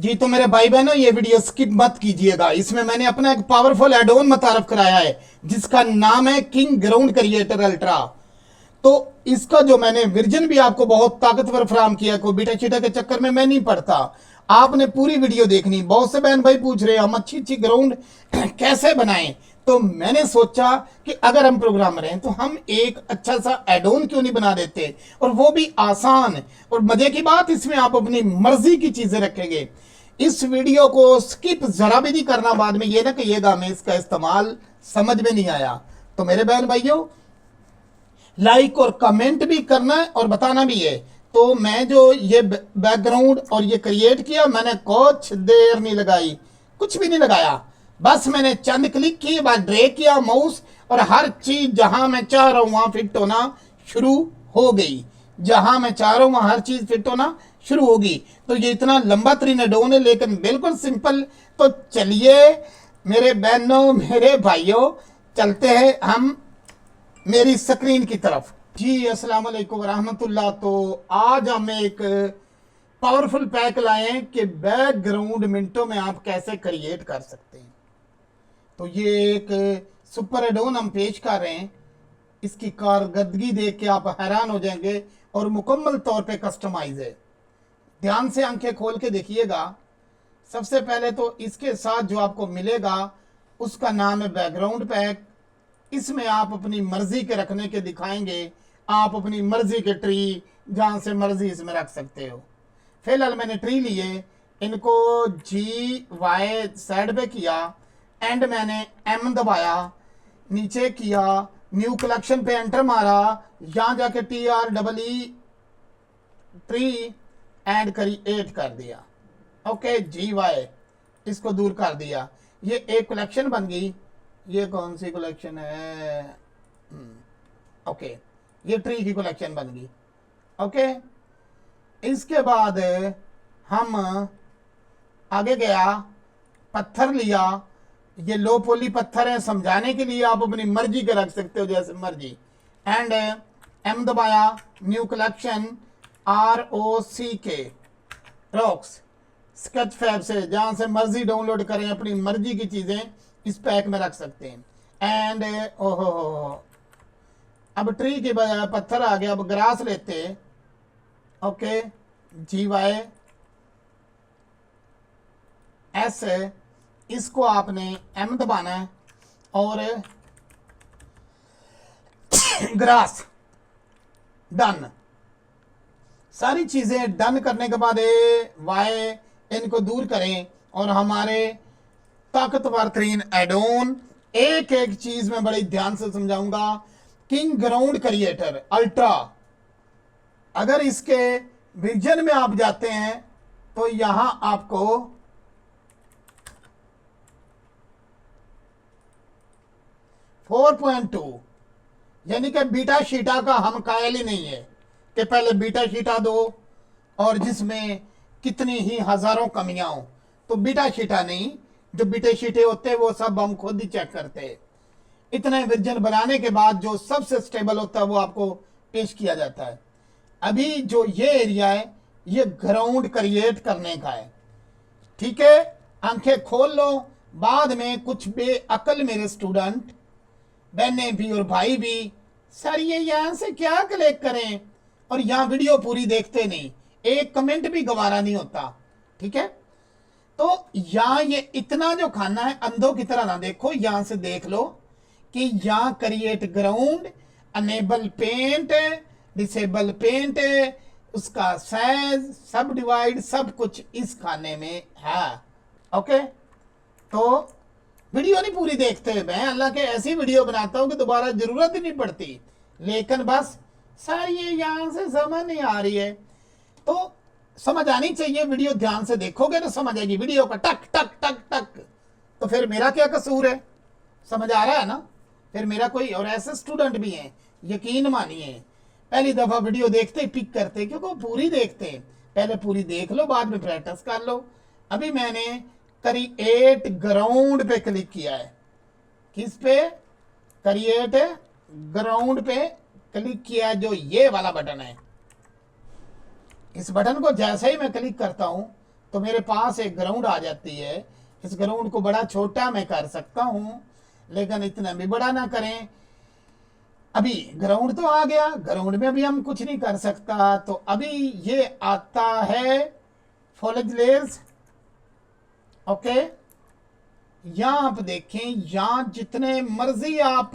जी तो मेरे भाई बहनों, ये वीडियो स्किप मत कीजिएगा। इसमें मैंने अपना एक पावरफुल एड ऑन मुतारफ कराया है जिसका नाम है किंग ग्राउंड क्रिएटर अल्ट्रा। तो इसका जो मैंने वर्जन भी आपको बहुत ताकतवर फराम किया, कोई बीटा चीटा के चक्कर में मैं नहीं पड़ता। आपने पूरी वीडियो देखनी। बहुत से बहन भाई पूछ रहे हैं हम अच्छी अच्छी ग्राउंड कैसे बनाएं। तो मैंने सोचा कि अगर हम प्रोग्रामर हैं तो हम एक अच्छा सा एड ऑन क्यों नहीं बना देते, और वो भी आसान। और मजे की बात, इसमें आप अपनी मर्जी की चीजें रखेंगे। इस वीडियो को स्किप जरा भी नहीं करना। बाद में ये ना कहिएगा हमें इसका इस्तेमाल समझ में नहीं आया। तो मेरे बहन भाइयों, लाइक और कमेंट भी करना है और बताना भी है। तो मैं जो ये बैकग्राउंड और ये क्रिएट किया, मैंने कुछ देर नहीं लगाई, कुछ भी नहीं लगाया। बस मैंने चंद क्लिक किए, बाद ड्रैग किया माउस, और हर चीज जहां मैं चाह रहा हूं वहां फिट होना शुरू हो गई। जहां मैं चाह रहा हूं वहां हर चीज फिट होना शुरू होगी। तो ये इतना लंबा तरीन है लेकिन बिल्कुल सिंपल। तो चलिए मेरे बहनों, मेरे भाइयों, चलते हैं हम मेरी स्क्रीन की तरफ। जी अस्सलाम वालेकुम रहमतुल्लाह। तो आज हम एक पावरफुल पैक लाए हैं कि बैकग्राउंड मिनटों में आप कैसे क्रिएट कर सकते हैं। तो ये एक सुपर एडोन हम पेश कर रहे हैं। इसकी कारकर्दगी देख के आप हैरान हो जाएंगे और मुकम्मल तौर पे कस्टमाइज है। ध्यान से आंखें खोल के देखिएगा। सबसे पहले तो इसके साथ जो आपको मिलेगा उसका नाम है बैकग्राउंड पैक। इसमें आप अपनी मर्जी के रखने के दिखाएंगे। आप अपनी मर्जी के ट्री जहां से मर्जी इसमें रख सकते हो। फिलहाल मैंने ट्री लिए, इनको GY साइड पे किया, एंड मैंने M दबाया, नीचे किया, न्यू कलेक्शन पे एंटर मारा, यहां जाके TREE ट्री एड करी 8 कर दिया। ओके, GY इसको दूर कर दिया। ये एक कलेक्शन बन गई। ये कौन सी कलेक्शन है? ओके, ये ट्री की कलेक्शन बन गई। ओके, इसके बाद हम आगे गया, पत्थर लिया। ये लो पोली पत्थर है, समझाने के लिए आप अपनी मर्जी के रख सकते हो जैसे मर्जी। एंड M दबाया, new collection ROCK rocks Sketchfab से जहां से मर्जी डाउनलोड करें, अपनी मर्जी की चीजें इस पैक में रख सकते हैं। एंड ओहो, अब ट्री के बजाय पत्थर आ गया। अब ग्रास लेते। ओके, GY S, इसको आपने M दबाना है और ग्रास डन। सारी चीजें डन करने के बाद Y इनको दूर करें और हमारे ताकतवर तरीन एडोन, एक एक चीज में बड़ी ध्यान से समझाऊंगा। किंग ग्राउंड क्रिएटर अल्ट्रा, अगर इसके विजन में आप जाते हैं तो यहां आपको .2 यानी कि बीटा शीटा का हम कायल ही नहीं है कि पहले बीटा शीटा दो और जिसमें कितनी ही हजारों कमियां हो। तो बीटा शीटा नहीं, जो बीटे शीटे होते हैं वो सब हम खुद ही चेक करते हैं। इतने वर्जन बनाने के बाद जो सबसे स्टेबल होता है वो आपको पेश किया जाता है। अभी जो ये एरिया है ये ग्राउंड क्रिएट करने का है। ठीक है, आंखें खोल लो। बाद में कुछ बेअकल मेरे स्टूडेंट बहने भी और भाई भी, सर ये यहां से क्या क्लिक करें, और यहां वीडियो पूरी देखते नहीं, एक कमेंट भी गवारा नहीं होता। ठीक है, तो यहां ये इतना जो खाना है अंधों की तरह ना देखो, यहां से देख लो कि यहां create ground, enable paint, disable paint, उसका साइज, सब डिवाइड, सब कुछ इस खाने में है। ओके, तो वीडियो नहीं पूरी देखते। मैं अल्लाह के ऐसी वीडियो बनाता हूं कि दोबारा जरूरत ही नहीं पड़ती, लेकिन बस सर ये यहां से समझ नहीं आ रही है। तो समझ आनी चाहिए, वीडियो ध्यान से देखोगे तो समझ आएगी। वीडियो का टक टक टक टक, तो फिर मेरा क्या कसूर है? समझ आ रहा है ना? फिर मेरा कोई, और ऐसे स्टूडेंट भी हैं, यकीन मानिए, पहली दफा वीडियो देखते ही पिक करते, क्योंकि वो पूरी देखते हैं। पहले पूरी देख लो, बाद में प्रैक्टिस कर लो। अभी मैंने क्रिएट ग्राउंड पे क्लिक किया है। किस पे? क्रिएट ग्राउंड पे क्लिक किया है, जो ये वाला बटन है। इस बटन को जैसे ही मैं क्लिक करता हूं तो मेरे पास एक ग्राउंड आ जाती है। इस ग्राउंड को बड़ा छोटा मैं कर सकता हूं, लेकिन इतना भी बड़ा ना करें। अभी ग्राउंड तो आ गया, ग्राउंड में भी हम कुछ नहीं कर सकता। तो अभी ये आता है फॉलेज लेयर्स। ओके, यहां आप देखें, यहां जितने मर्जी आप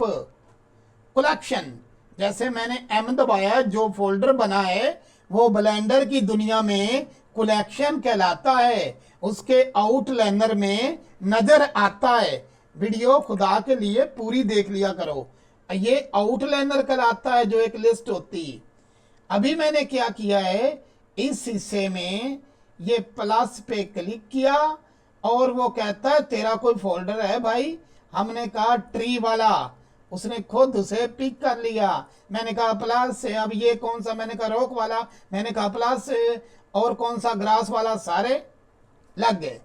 कलेक्शन, जैसे मैंने एम दबाया, जो फोल्डर बना है वो ब्लेंडर की दुनिया में कलेक्शन कहलाता है, उसके आउटलाइनर में नजर आता है। वीडियो खुदा के लिए पूरी देख लिया करो। ये आउटलाइनर कहलाता है, जो एक लिस्ट होती। अभी मैंने क्या किया है, इस हिस्से में ये प्लस पे क्लिक किया और वो कहता है तेरा कोई फोल्डर है भाई। हमने कहा ट्री वाला, उसने खुद उसे पिक कर लिया। मैंने कहा प्लस से, अब ये कौन सा, मैंने कहा रॉक वाला, मैंने कहा प्लस से, और कौन सा ग्रास वाला, सारे लग गए,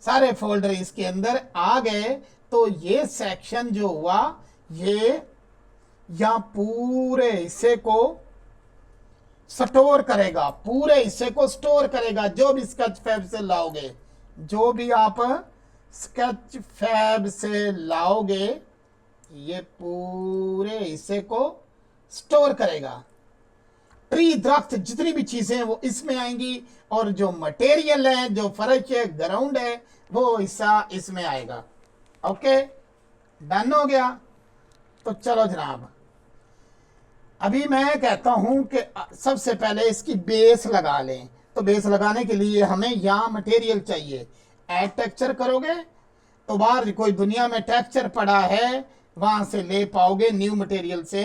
सारे फोल्डर इसके अंदर आ गए। तो ये सेक्शन जो हुआ, ये यहां पूरे हिस्से को स्टोर करेगा, पूरे हिस्से को स्टोर करेगा। जो भी स्केच फैब से लाओगे, जो भी आप स्केच फैब से लाओगे, ये पूरे हिस्से को स्टोर करेगा। ट्री, दरख्त, जितनी भी चीजें हैं वो इसमें आएंगी, और जो मटेरियल है, जो फर्श है, ग्राउंड है, वो हिस्सा इसमें आएगा। ओके, डन हो गया। तो चलो जनाब, अभी मैं कहता हूं कि सबसे पहले इसकी बेस लगा लें। तो बेस लगाने के लिए हमें यहां मटेरियल चाहिए। ऐड टेक्सचर करोगे तो बाहर कोई दुनिया में टेक्सचर पड़ा है, वहां से ले पाओगे, न्यू मटेरियल से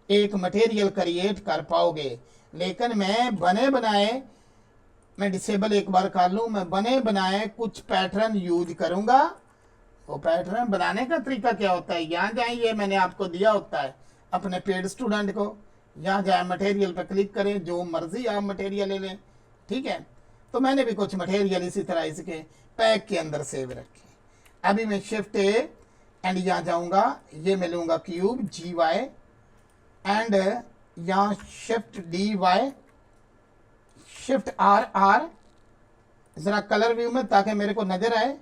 एक मटेरियल क्रिएट कर पाओगे। लेकिन मैं बने बनाए, मैं डिसेबल एक बार कर लूं, मैं बने बनाए कुछ पैटर्न यूज करूंगा। वो पैटर्न बनाने का तरीका क्या होता है, यहाँ जाए, ये मैंने आपको दिया होता है अपने पेड स्टूडेंट को। यहाँ जाए, मटेरियल पर क्लिक करें, जो मर्जी आप मटेरियल ले लें, ठीक है। तो मैंने भी कुछ मटेरियल इसी तरह इसके पैक के अंदर सेव रखे। अभी मैं शिफ्ट ए एंड यहाँ जाऊँगा, ये मैं लूँगा क्यूब GY एंड यहाँ शिफ्ट DY, शिफ्ट R, ज़रा कलर व्यू में, ताकि मेरे को नज़र आए।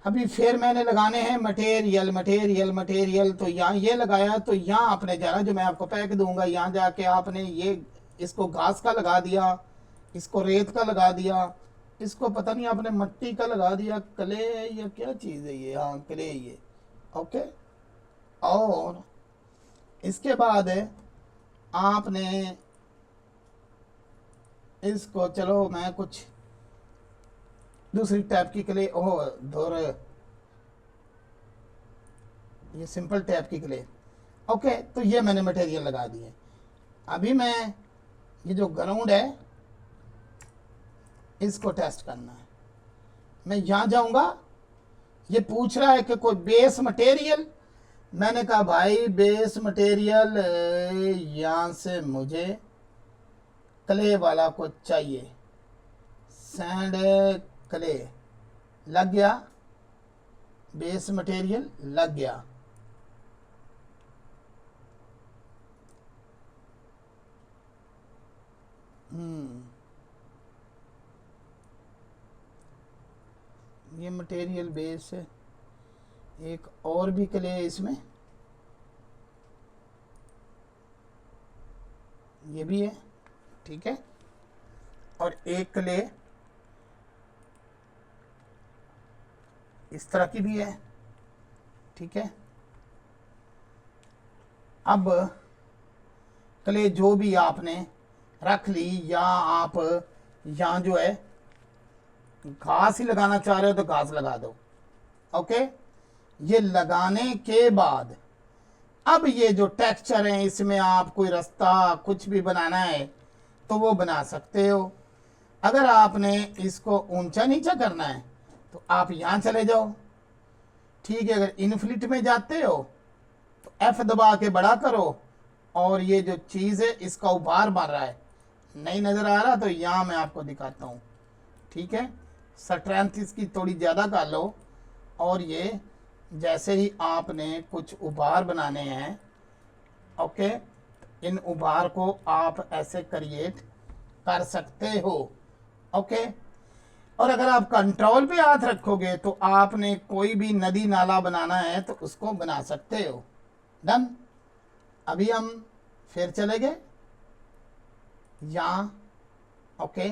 अभी फिर मैंने लगाने हैं मटेरियल, मटेरियल, मटेरियल। तो यहाँ ये लगाया, तो यहाँ आपने जाना, जो मैं आपको पैक दूंगा, यहाँ जाके आपने ये, इसको घास का लगा दिया, इसको रेत का लगा दिया, इसको पता नहीं आपने मट्टी का लगा दिया, क्ले या क्या चीज़ है ये, हाँ क्ले ये। ओके, और इसके बाद आपने इसको, चलो मैं कुछ दूसरी टाइप की क्ले, ओह धोर, ये सिंपल टाइप की क्ले। ओके, तो ये मैंने मटेरियल लगा दिए। अभी मैं ये जो ग्राउंड है इसको टेस्ट करना है। मैं यहाँ जाऊँगा, ये पूछ रहा है कि कोई बेस मटेरियल। मैंने कहा भाई बेस मटेरियल यहाँ से मुझे क्ले वाला को चाहिए, सैंड क्ले। लग गया, बेस मटेरियल लग गया। ये मटेरियल बेस है। एक और भी क्ले है इसमें, ये भी है, ठीक है। और एक क्ले इस तरह की भी है, ठीक है। अब क्ले जो भी आपने रख ली, या आप यहाँ जो है घास ही लगाना चाह रहे हो तो घास लगा दो। ओके, ये लगाने के बाद अब ये जो टेक्सचर है, इसमें आप कोई रास्ता कुछ भी बनाना है तो वो बना सकते हो। अगर आपने इसको ऊंचा नीचा करना है तो आप यहाँ चले जाओ, ठीक है। अगर इनफ्लिट में जाते हो तो F दबा के बड़ा करो, और ये जो चीज़ है इसका उभार मार रहा है, नहीं नज़र आ रहा, तो यहाँ मैं आपको दिखाता हूँ, ठीक है। स्ट्रेंथ इसकी थोड़ी ज़्यादा कर लो, और ये जैसे ही आपने कुछ उभार बनाने हैं, ओके, इन उभार को आप ऐसे क्रिएट कर सकते हो। ओके। और अगर आप कंट्रोल पे हाथ रखोगे तो आपने कोई भी नदी नाला बनाना है तो उसको बना सकते हो। डन। अभी हम फिर चले गए यहाँ। ओके,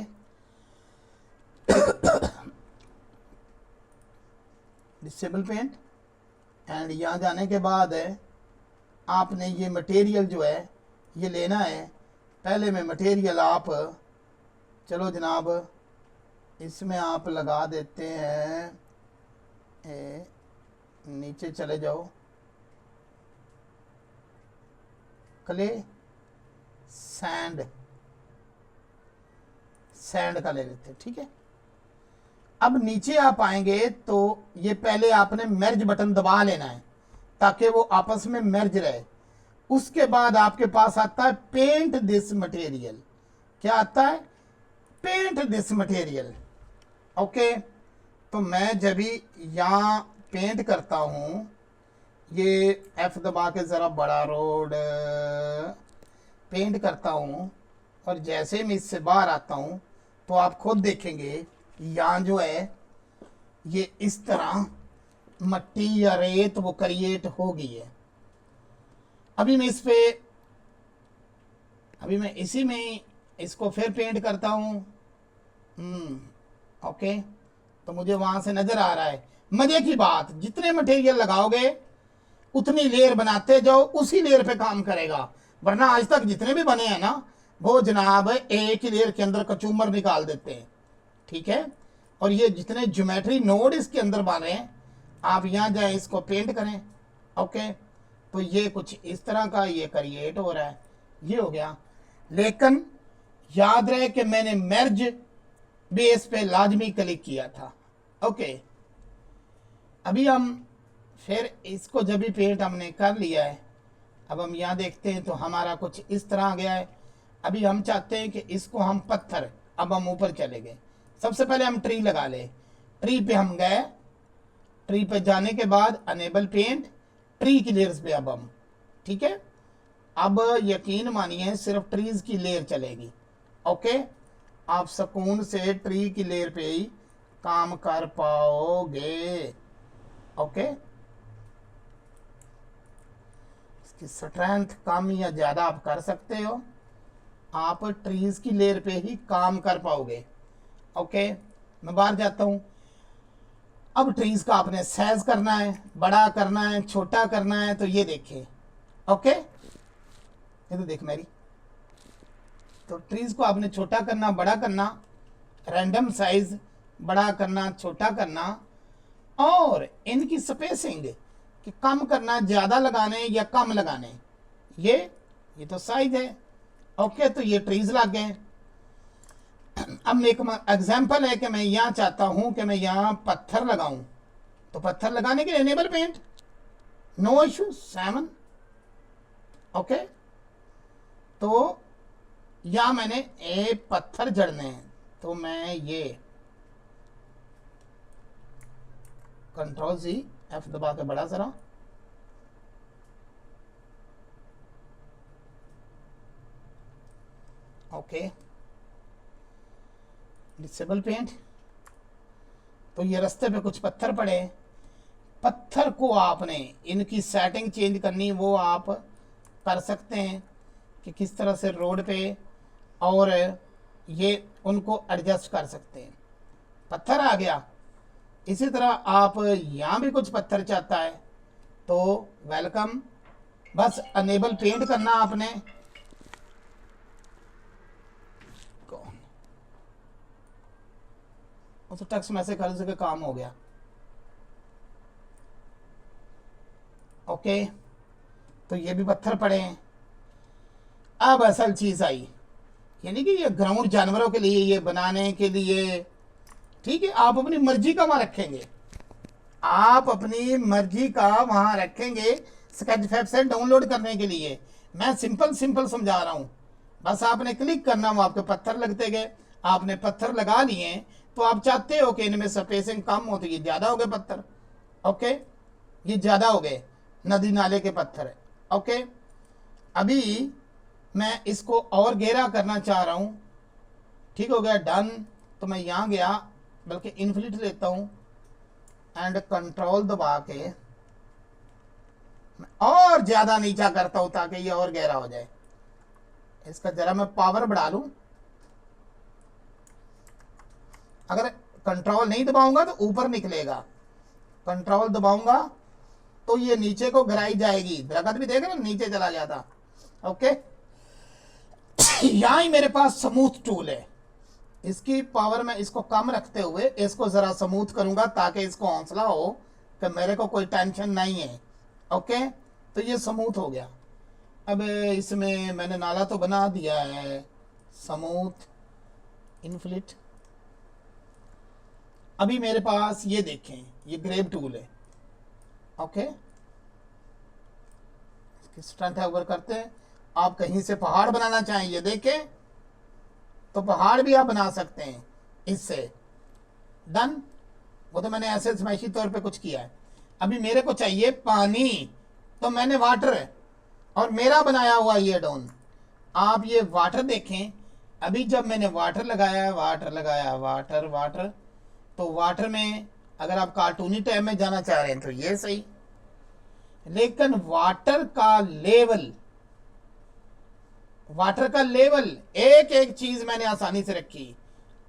डिसेबल पेंट, एंड यहाँ जाने के बाद है आपने ये मटेरियल जो है ये लेना है। पहले में मटेरियल आप, चलो जनाब इसमें आप लगा देते हैं, नीचे चले जाओ, क्ले सैंड, सैंड का ले लेते हैं, ठीक है। अब नीचे आप आएंगे तो ये पहले आपने मर्ज बटन दबा लेना है ताकि वो आपस में मर्ज रहे। उसके बाद आपके पास आता है पेंट दिस मटेरियल। क्या आता है? Paint this material. ओके, तो मैं जब भी यहाँ पेंट करता हूँ, ये F दबा के ज़रा बड़ा रोड पेंट करता हूँ, और जैसे मैं इससे बाहर आता हूँ तो आप खुद देखेंगे यहाँ जो है ये इस तरह मट्टी या रेत वो क्रिएट हो गई है। अभी मैं इसी में इसको फिर पेंट करता हूँ। ओके, तो मुझे वहां से नजर आ रहा है। मजे की बात, जितने मटेरियल लगाओगे उतनी लेयर बनाते जाओ, उसी लेयर पे काम करेगा। वरना आज तक जितने भी बने हैं ना, वो जनाब एक ही लेयर के अंदर कचूमर निकाल देते हैं, ठीक है। और ये जितने ज्योमेट्री नोड इसके अंदर बने हैं, आप यहाँ जाए इसको पेंट करें। ओके, तो ये कुछ इस तरह का ये क्रिएट हो रहा है, ये हो गया। लेकिन याद रहे कि मैंने मर्ज बेस पे लाजमी क्लिक किया था। ओके, अभी हम फिर इसको जब भी पेंट हमने कर लिया है, अब हम यहाँ देखते हैं तो हमारा कुछ इस तरह आ गया है। अभी हम चाहते हैं कि इसको हम पत्थर, अब हम ऊपर चले गए। सबसे पहले हम ट्री लगा ले। ट्री पे हम गए, ट्री पे जाने के बाद अनेबल पेंट, ट्री की लेयर्स पे अब हम, ठीक है। अब यकीन मानिए सिर्फ ट्रीज की लेयर चलेगी। ओके, आप सुकून से ट्री की लेयर पे ही काम कर पाओगे। ओके, इसकी स्ट्रेंथ कम या ज़्यादा आप कर सकते हो, आप ट्रीज की लेयर पे ही काम कर पाओगे। ओके, मैं बाहर जाता हूँ। अब ट्रीज का आपने साइज करना है, बड़ा करना है, छोटा करना है, तो ये देखिए। ओके, ये तो देख मेरी, तो ट्रीज को आपने छोटा करना, बड़ा करना, रैंडम साइज, बड़ा करना, छोटा करना, और इनकी स्पेसिंग कि कम करना, ज़्यादा लगाने या कम लगाने, ये तो साइज है। ओके, तो ये ट्रीज लग गए। अब एक एग्जांपल है कि मैं यहाँ चाहता हूँ कि मैं यहाँ पत्थर लगाऊं, तो पत्थर लगाने के लिए enable paint, no issue 7। Okay, तो यहाँ मैंने एक पत्थर जड़ने हैं, तो मैं ये Ctrl+C F दबा के बड़ा जरा, ओके, डिसेबल पेंट। तो ये रास्ते पे कुछ पत्थर पड़े, पत्थर को आपने इनकी सेटिंग चेंज करनी, वो आप कर सकते हैं कि किस तरह से रोड पे, और ये उनको एडजस्ट कर सकते हैं। पत्थर आ गया। इसी तरह आप यहाँ भी कुछ पत्थर चाहता है तो वेलकम, बस अनेबल पेंट करना आपने। तो टेक्स्ट मैसेज कर सके, काम हो गया। ओके, तो ये भी पत्थर पड़े हैं। अब असल चीज आई, यानी कि ये ग्राउंड जानवरों के लिए, ये बनाने के लिए, ठीक है। आप अपनी मर्जी का वहां रखेंगे, आप अपनी मर्जी का वहां रखेंगे स्केच फैब से डाउनलोड करने के लिए। मैं सिंपल समझा रहा हूं, बस आपने क्लिक करना, वो आपके पत्थर लगते गए। आपने पत्थर लगा लिए, तो आप चाहते हो कि इनमें स्पेसिंग कम हो, तो ये ज़्यादा हो गए पत्थर। ओके, ये ज़्यादा हो गए नदी नाले के पत्थर। ओके, अभी मैं इसको और गहरा करना चाह रहा हूँ, ठीक हो गया, डन। तो मैं यहाँ गया, बल्कि इन्फिनिट लेता हूँ एंड कंट्रोल दबा के मैं और ज्यादा नीचा करता हूं ताकि ये और गहरा हो जाए। इसका जरा मैं पावर बढ़ा लूं। अगर कंट्रोल नहीं दबाऊंगा तो ऊपर निकलेगा, कंट्रोल दबाऊंगा तो ये नीचे को गिराई जाएगी। दरख्त भी देख रहे हो नीचे चला गया था। ओके यहां ही मेरे पास स्मूथ टूल है। इसकी पावर में इसको कम रखते हुए इसको जरा स्मूथ करूंगा ताकि इसको हौसला हो कि मेरे को कोई टेंशन नहीं है। ओके तो ये स्मूथ हो गया। अब इसमें मैंने नाला तो बना दिया है, स्मूथ इनफ्लिट। अभी मेरे पास ये देखें, ये ग्रेब टूल है। ओके इसकी स्ट्रेंथ ओवर करते हैं। आप कहीं से पहाड़ बनाना चाहें, ये देखें तो पहाड़ भी आप बना सकते हैं इससे। डन, वो तो मैंने ऐसे स्मैशी तौर पे कुछ किया है। अभी मेरे को चाहिए पानी, तो मैंने वाटर और मेरा बनाया हुआ ये डोन। आप ये वाटर देखें, अभी जब मैंने वाटर लगाया वाटर, तो वाटर में अगर आप कार्टूनी टाइप में जाना चाह रहे हैं तो ये सही, लेकिन वाटर का लेवल एक एक चीज मैंने आसानी से रखी।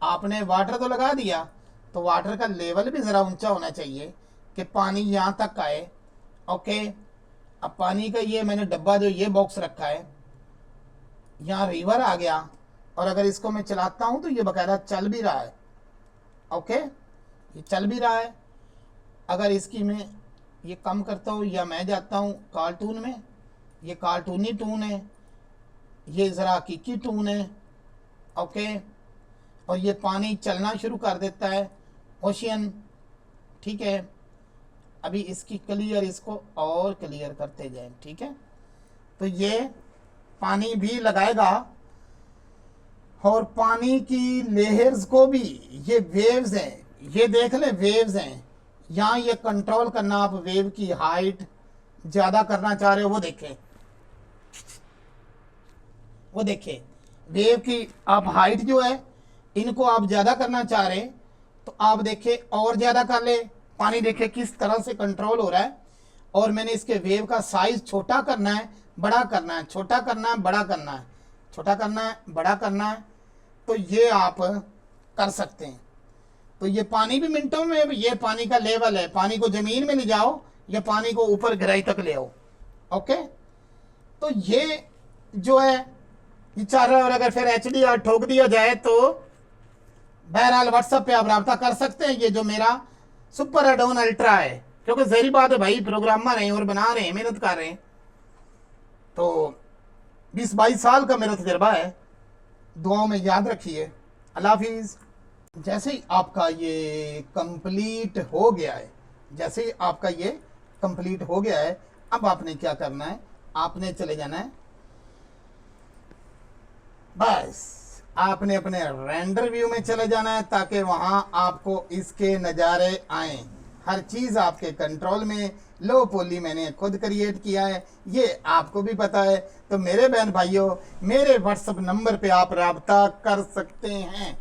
आपने वाटर तो लगा दिया तो वाटर का लेवल भी जरा ऊंचा होना चाहिए कि पानी यहां तक आए। ओके अब पानी का ये मैंने डब्बा जो ये बॉक्स रखा है, यहाँ रिवर आ गया और अगर इसको मैं चलाता हूं तो ये बकायदा चल भी रहा है। ओके ये चल भी रहा है। अगर इसकी मैं ये कम करता हूँ या मैं जाता हूँ कार्टून में, ये कार्टूनी टून है, ये ज़रा हकीकी टून है। ओके और ये पानी चलना शुरू कर देता है, ओशियन। ठीक है अभी इसकी क्लियर, इसको और क्लियर करते जाएं। ठीक है तो ये पानी भी लगाएगा और पानी की लेयर्स को भी, ये वेव्स हैं, ये देख ले वेव्स हैं। यहाँ ये कंट्रोल करना, आप वेव की हाइट ज़्यादा करना चाह रहे हो वो देखें वेव की आप हाइट जो है इनको आप ज़्यादा करना चाह रहे हैं तो आप देखें और ज़्यादा कर ले। पानी देखे किस तरह से कंट्रोल हो रहा है। और मैंने इसके वेव का साइज छोटा करना है, बड़ा करना है, छोटा करना है, बड़ा करना है, छोटा करना है, बड़ा करना है, तो ये आप कर सकते हैं। तो ये पानी भी मिनटों में, ये पानी का लेवल है, पानी को जमीन में ले जाओ या पानी को ऊपर गहराई तक ले आओ। ओके तो ये जो है ये चाह रहा है। और अगर फिर HDR ठोक दिया जाए तो बहरहाल व्हाट्सएप पे आप रब्ता कर सकते हैं। ये जो मेरा सुपर एडोन अल्ट्रा है, क्योंकि जहरी बात है भाई, प्रोग्रामर हैं और बना रहे हैं, मेहनत कर रहे हैं, तो 20-22 साल का मेरा तजर्बा है। दुआओं में याद रखिए। अल्लाह हाफिज़। जैसे ही आपका ये कंप्लीट हो गया है, अब आपने क्या करना है, आपने चले जाना है, बस आपने अपने रेंडर व्यू में चले जाना है ताकि वहां आपको इसके नज़ारे आए। हर चीज़ आपके कंट्रोल में। लो पोली मैंने खुद क्रिएट किया है, ये आपको भी पता है। तो मेरे बहन भाइयों, मेरे व्हाट्सएप नंबर पे आप रब्ता कर सकते हैं।